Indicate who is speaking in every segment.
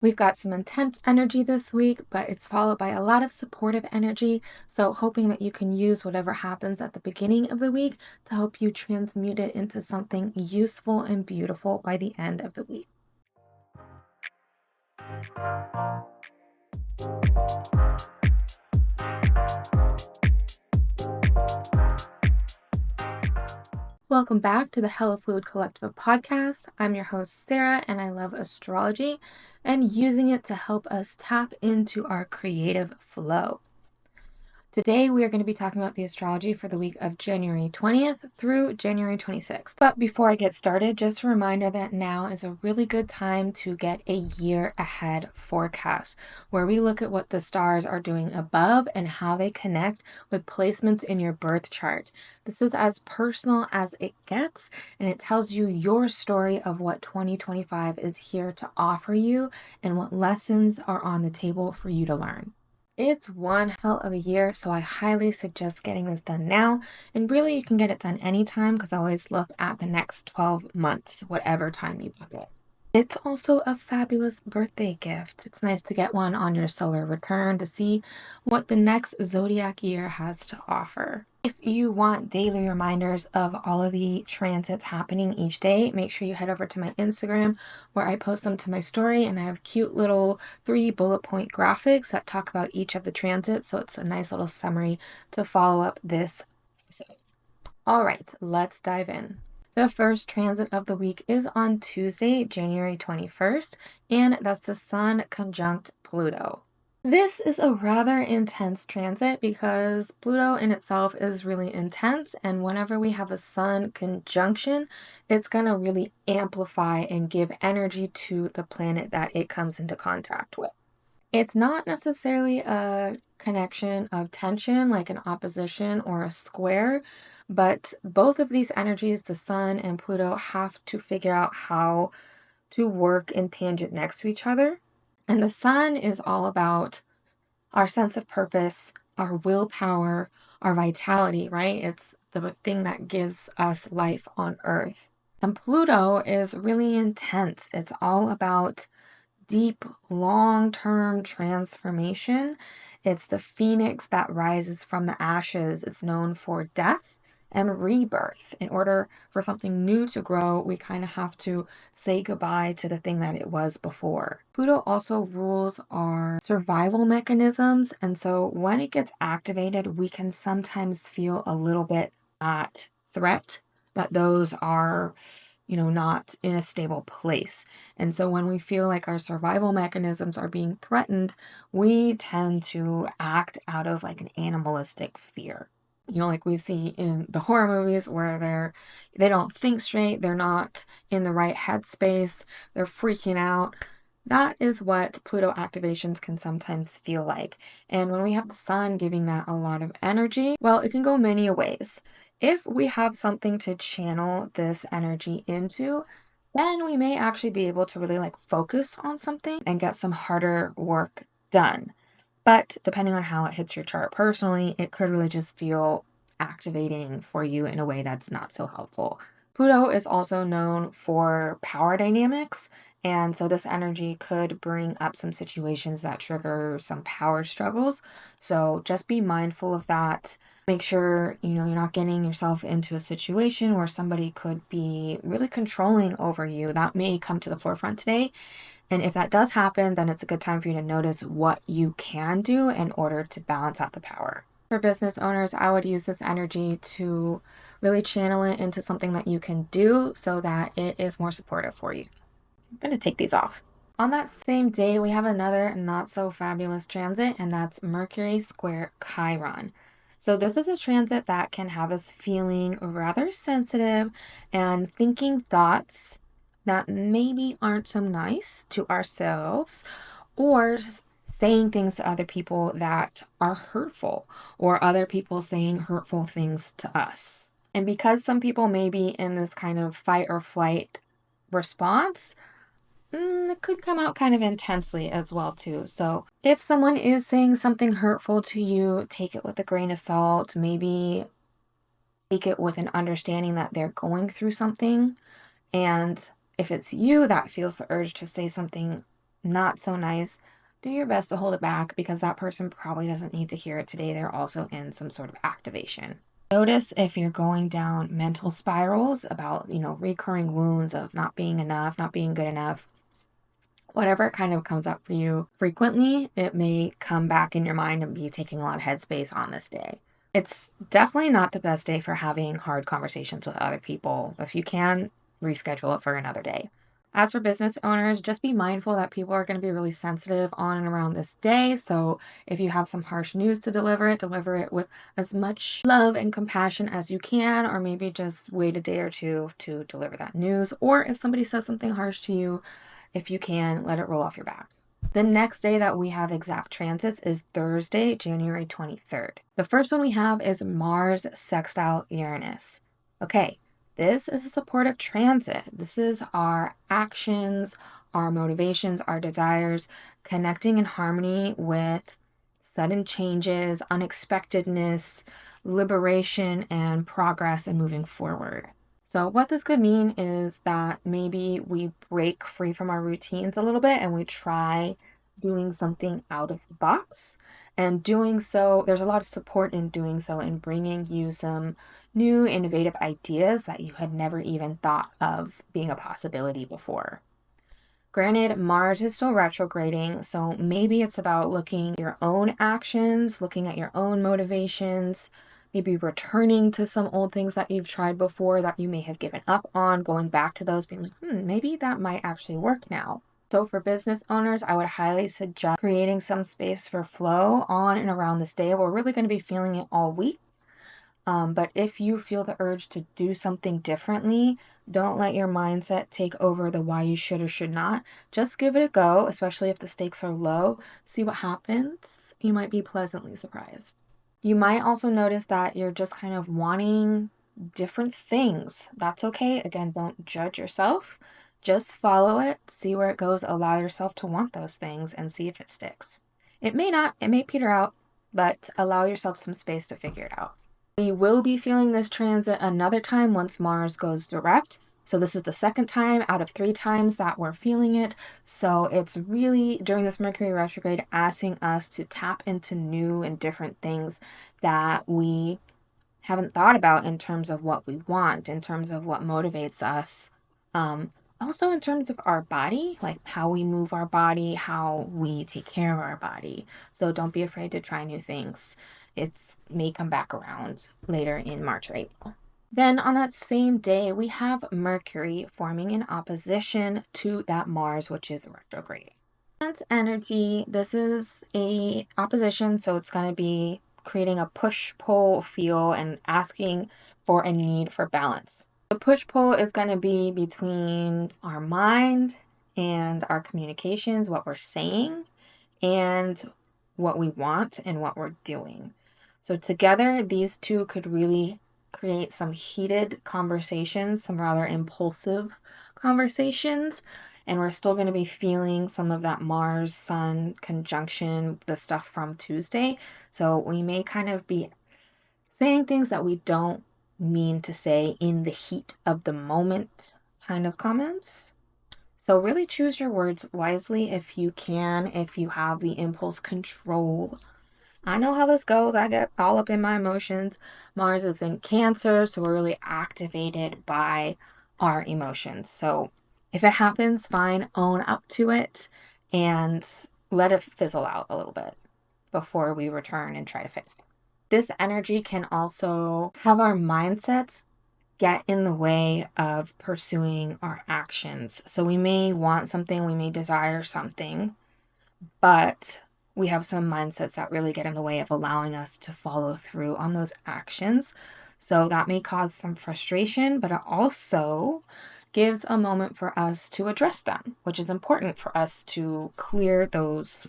Speaker 1: We've got some intense energy this week, but it's followed by a lot of supportive energy. So, hoping that you can use whatever happens at the beginning of the week to help you transmute it into something useful and beautiful by the end of the week. Welcome back to the Hello Fluid Collective podcast. I'm your host, Sarah, and I love astrology and using it to help us tap into our creative flow. Today, we are going to be talking about the astrology for the week of January 20th through January 26th. But before I get started, just a reminder that now is a really good time to get a year ahead forecast, where we look at what the stars are doing above and how they connect with placements in your birth chart. This is as personal as it gets, and it tells you your story of what 2025 is here to offer you and what lessons are on the table for you to learn. It's one hell of a year, so I highly suggest getting this done now. And really, you can get it done anytime because I always look at the next 12 months, whatever time you book it. It's also a fabulous birthday gift. It's nice to get one on your solar return to see what the next zodiac year has to offer. If you want daily reminders of all of the transits happening each day, make sure you head over to my Instagram where I post them to my story, and I have cute little 3 bullet point graphics that talk about each of the transits, so it's a nice little summary to follow up this episode. All right, let's dive in. The first transit of the week is on Tuesday, January 21st, and that's the Sun conjunct Pluto. This is a rather intense transit because Pluto in itself is really intense, and whenever we have a Sun conjunction, it's going to really amplify and give energy to the planet that it comes into contact with. It's not necessarily a connection of tension like an opposition or a square, but both of these energies, the Sun and Pluto, have to figure out how to work in tangent next to each other. And the Sun is all about our sense of purpose, our willpower, our vitality, right? It's the thing that gives us life on Earth. And Pluto is really intense. It's all about deep, long-term transformation. It's the phoenix that rises from the ashes. It's known for death and rebirth. In order for something new to grow, we kind of have to say goodbye to the thing that it was before. Pluto also rules our survival mechanisms, and so when it gets activated, we can sometimes feel a little bit at threat, that those are not in a stable place. And so when we feel like our survival mechanisms are being threatened, we tend to act out of like an animalistic fear. Like we see in the horror movies where they don't think straight, they're not in the right headspace, they're freaking out. That is what Pluto activations can sometimes feel like. And when we have the Sun giving that a lot of energy, well, it can go many ways. If we have something to channel this energy into, then we may actually be able to really focus on something and get some harder work done. But depending on how it hits your chart personally, it could really just feel activating for you in a way that's not so helpful. Pluto is also known for power dynamics, and so this energy could bring up some situations that trigger some power struggles. So just be mindful of that. Make sure, you're not getting yourself into a situation where somebody could be really controlling over you. That may come to the forefront today. And if that does happen, then it's a good time for you to notice what you can do in order to balance out the power. For business owners, I would use this energy to really channel it into something that you can do so that it is more supportive for you. I'm going to take these off. On that same day, we have another not so fabulous transit, and that's Mercury square Chiron. So this is a transit that can have us feeling rather sensitive and thinking thoughts that maybe aren't so nice to ourselves, or saying things to other people that are hurtful, or other people saying hurtful things to us. And because some people may be in this kind of fight or flight response, it could come out kind of intensely as well too. So if someone is saying something hurtful to you, take it with a grain of salt. Maybe take it with an understanding that they're going through something. And if it's you that feels the urge to say something not so nice, do your best to hold it back because that person probably doesn't need to hear it today. They're also in some sort of activation. Notice if you're going down mental spirals about, recurring wounds of not being enough, not being good enough. Whatever kind of comes up for you frequently, it may come back in your mind and be taking a lot of headspace on this day. It's definitely not the best day for having hard conversations with other people. If you can, reschedule it for another day. As for business owners, just be mindful that people are going to be really sensitive on and around this day. So if you have some harsh news to deliver it with as much love and compassion as you can, or maybe just wait a day or two to deliver that news. Or if somebody says something harsh to you, if you can, let it roll off your back. The next day that we have exact transits is Thursday, January 23rd. The first one we have is Mars sextile Uranus. Okay, this is a supportive transit. This is our actions, our motivations, our desires, connecting in harmony with sudden changes, unexpectedness, liberation, and progress and moving forward. So what this could mean is that maybe we break free from our routines a little bit and we try doing something out of the box. And doing so, there's a lot of support in doing so and bringing you some new innovative ideas that you had never even thought of being a possibility before. Granted, Mars is still retrograding, so maybe it's about looking at your own actions, looking at your own motivations, maybe returning to some old things that you've tried before that you may have given up on, going back to those, being like, maybe that might actually work now. So for business owners, I would highly suggest creating some space for flow on and around this day. We're really going to be feeling it all week. But if you feel the urge to do something differently, don't let your mindset take over the why you should or should not. Just give it a go, especially if the stakes are low. See what happens. You might be pleasantly surprised. You might also notice that you're just kind of wanting different things. That's okay. Again, don't judge yourself. Just follow it, see where it goes, allow yourself to want those things and see if it sticks. It may not, it may peter out, but allow yourself some space to figure it out. We will be feeling this transit another time once Mars goes direct. So this is the second time out of 3 times that we're feeling it. So it's really during this Mercury retrograde asking us to tap into new and different things that we haven't thought about in terms of what we want, in terms of what motivates us. Also in terms of our body, like how we move our body, how we take care of our body. So don't be afraid to try new things. It may come back around later in March or April. Then on that same day, we have Mercury forming in opposition to that Mars, which is retrograde. Energy, this is a opposition, so it's going to be creating a push-pull feel and asking for a need for balance. The push-pull is going to be between our mind and our communications, what we're saying, and what we want and what we're doing. So together, these two could really create some heated conversations, some rather impulsive conversations. And we're still going to be feeling some of that Mars Sun conjunction, the stuff from Tuesday. So we may kind of be saying things that we don't mean to say in the heat of the moment kind of comments. So really choose your words wisely if you can, if you have the impulse control. I know how this goes. I get all up in my emotions. Mars is in Cancer, so we're really activated by our emotions. So if it happens, fine, own up to it and let it fizzle out a little bit before we return and try to fix it. This energy can also have our mindsets get in the way of pursuing our actions. So we may want something, we may desire something, but we have some mindsets that really get in the way of allowing us to follow through on those actions. So that may cause some frustration, but it also gives a moment for us to address them, which is important for us to clear those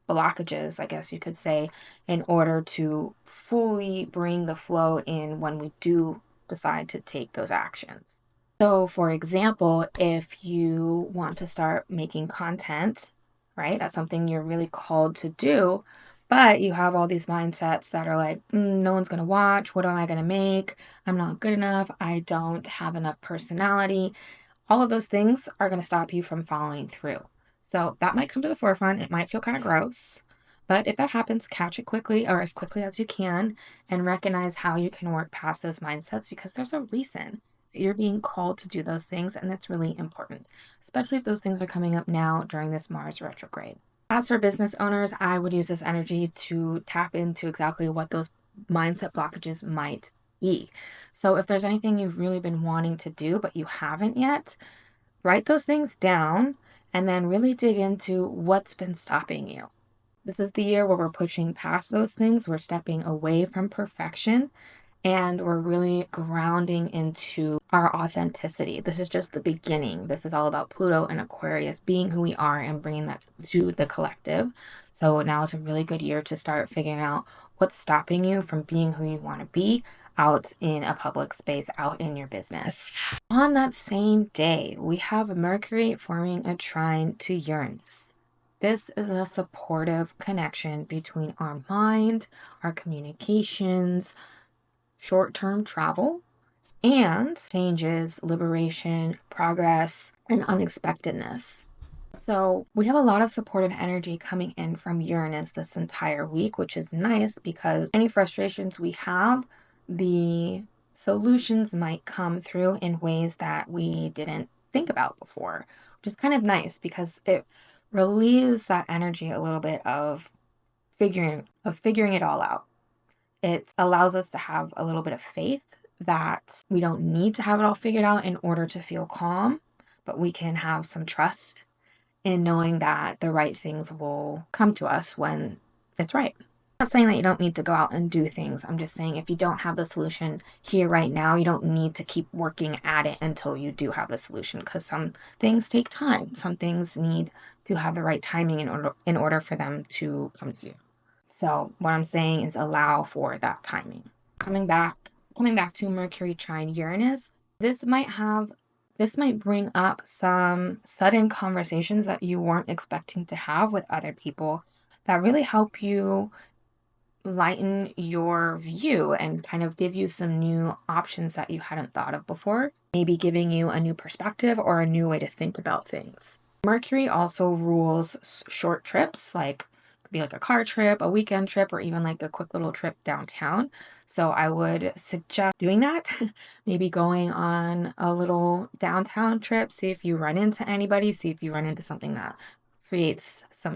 Speaker 1: blockages, I guess you could say, in order to fully bring the flow in when we do decide to take those actions. So, for example, if you want to start making content, right, that's something you're really called to do, but you have all these mindsets that are like, no one's going to watch. What am I going to make? I'm not good enough. I don't have enough personality. All of those things are going to stop you from following through. So that might come to the forefront. It might feel kind of gross. But if that happens, catch it quickly or as quickly as you can and recognize how you can work past those mindsets because there's a reason that you're being called to do those things. And that's really important, especially if those things are coming up now during this Mars retrograde. As for business owners, I would use this energy to tap into exactly what those mindset blockages might be. So if there's anything you've really been wanting to do, but you haven't yet, write those things down and then really dig into what's been stopping you. This is the year where we're pushing past those things. We're stepping away from perfection and we're really grounding into our authenticity. This is just the beginning. This is all about Pluto and Aquarius being who we are and bringing that to the collective. So now is a really good year to start figuring out what's stopping you from being who you want to be out in a public space, out in your business. On that same day, we have Mercury forming a trine to Uranus. This is a supportive connection between our mind, our communications, short-term travel, and changes, liberation, progress, and unexpectedness. So we have a lot of supportive energy coming in from Uranus this entire week, which is nice because any frustrations we have, the solutions might come through in ways that we didn't think about before, which is kind of nice because it relieves that energy a little bit of figuring it all out. It allows us to have a little bit of faith that we don't need to have it all figured out in order to feel calm, but we can have some trust in knowing that the right things will come to us when it's right. I'm not saying that you don't need to go out and do things. I'm just saying if you don't have the solution here right now, you don't need to keep working at it until you do have the solution because some things take time. Some things need to have the right timing in order for them to come to you. So what I'm saying is allow for that timing. Coming back to Mercury trine Uranus, this might bring up some sudden conversations that you weren't expecting to have with other people that really help you lighten your view and kind of give you some new options that you hadn't thought of before, maybe giving you a new perspective or a new way to think about things. Mercury also rules short trips, like could be like a car trip, a weekend trip, or even like a quick little trip downtown. So I would suggest doing that, maybe going on a little downtown trip, see if you run into anybody, see if you run into something that creates some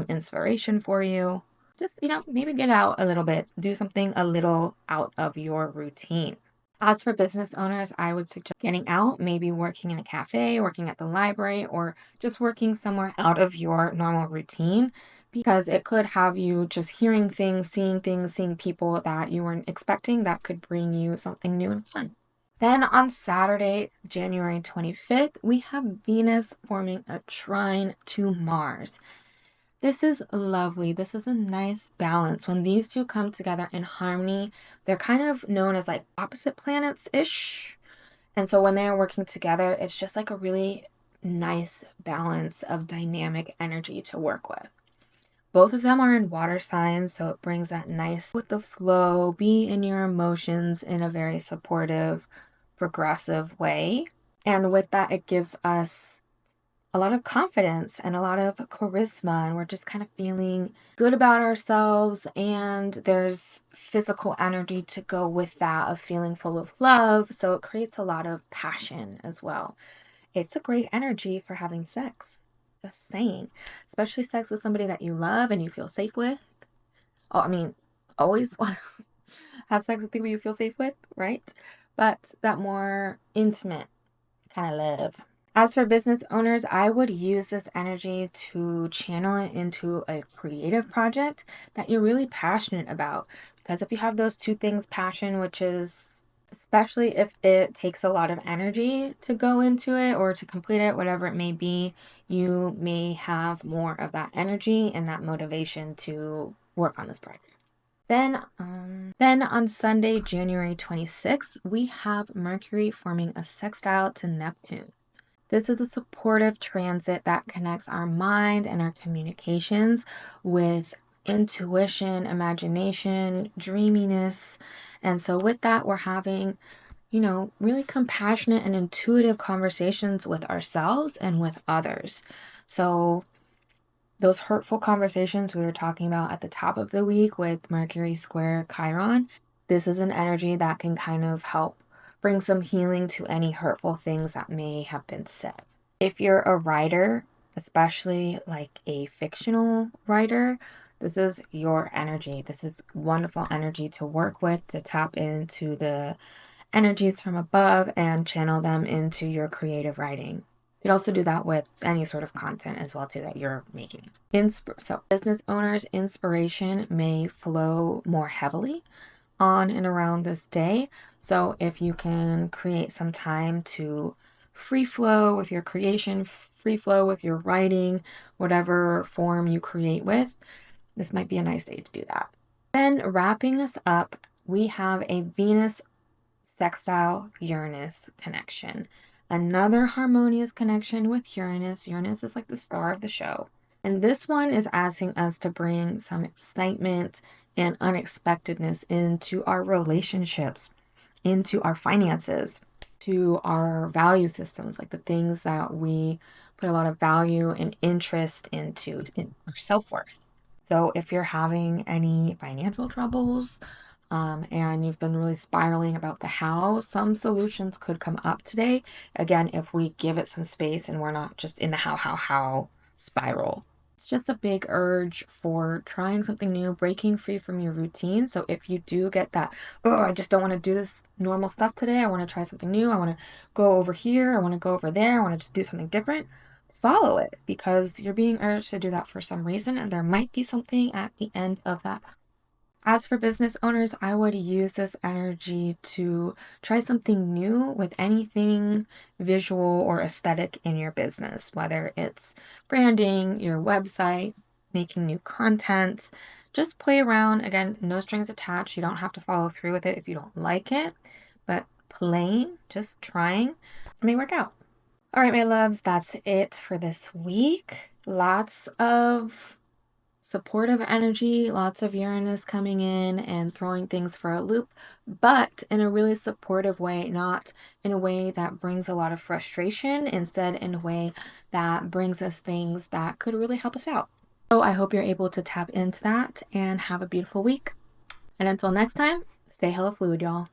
Speaker 1: inspiration for you. Just, maybe get out a little bit, do something a little out of your routine. As for business owners, I would suggest getting out, maybe working in a cafe, working at the library, or just working somewhere out of your normal routine because it could have you just hearing things, seeing people that you weren't expecting that could bring you something new and fun. Then on Saturday, January 25th, we have Venus forming a trine to Mars. This is lovely. This is a nice balance. When these two come together in harmony, they're kind of known as like opposite planets-ish. And so when they're working together, it's just like a really nice balance of dynamic energy to work with. Both of them are in water signs, so it brings that nice with the flow, be in your emotions in a very supportive, progressive way. And with that, it gives us a lot of confidence and a lot of charisma, and we're just kind of feeling good about ourselves, and there's physical energy to go with that of feeling full of love, so it creates a lot of passion as well. It's a great energy for having sex, just saying, especially sex with somebody that you love and you feel safe with. Oh, I mean, always want to have sex with people you feel safe with, right? But that more intimate kind of love. As for business owners, I would use this energy to channel it into a creative project that you're really passionate about. Because if you have those two things, passion, which is especially if it takes a lot of energy to go into it or to complete it, whatever it may be, you may have more of that energy and that motivation to work on this project. Then on Sunday, January 26th, we have Mercury forming a sextile to Neptune. This is a supportive transit that connects our mind and our communications with intuition, imagination, dreaminess. And so with that, we're having really compassionate and intuitive conversations with ourselves and with others. So those hurtful conversations we were talking about at the top of the week with Mercury square Chiron, this is an energy that can kind of help bring some healing to any hurtful things that may have been said. If you're a writer, especially like a fictional writer, this is your energy. This is wonderful energy to work with, to tap into the energies from above and channel them into your creative writing. You can also do that with any sort of content as well too that you're making. So business owners, inspiration may flow more heavily on and around this day. So if you can create some time to free flow with your creation, free flow with your writing, whatever form you create with, this might be a nice day to do that. Then wrapping us up, we have a Venus sextile Uranus connection. Another harmonious connection with Uranus. Uranus is like the star of the show. And this one is asking us to bring some excitement and unexpectedness into our relationships, into our finances, to our value systems, like the things that we put a lot of value and interest into in our self-worth. So if you're having any financial troubles, and you've been really spiraling about the how, some solutions could come up today. Again, if we give it some space and we're not just in the how spiral. It's just a big urge for trying something new, breaking free from your routine. So if you do get that, oh, I just don't want to do this normal stuff today. I want to try something new. I want to go over here. I want to go over there. I want to just do something different. Follow it because you're being urged to do that for some reason, and there might be something at the end of that. As for business owners, I would use this energy to try something new with anything visual or aesthetic in your business, whether it's branding, your website, making new content. Just play around. Again, no strings attached. You don't have to follow through with it if you don't like it, but playing, just trying, may work out. All right, my loves, that's it for this week. Lots of supportive energy, lots of Uranus coming in and throwing things for a loop, but in a really supportive way, not in a way that brings a lot of frustration, instead in a way that brings us things that could really help us out. So I hope you're able to tap into that and have a beautiful week. And until next time, stay hella fluid, y'all.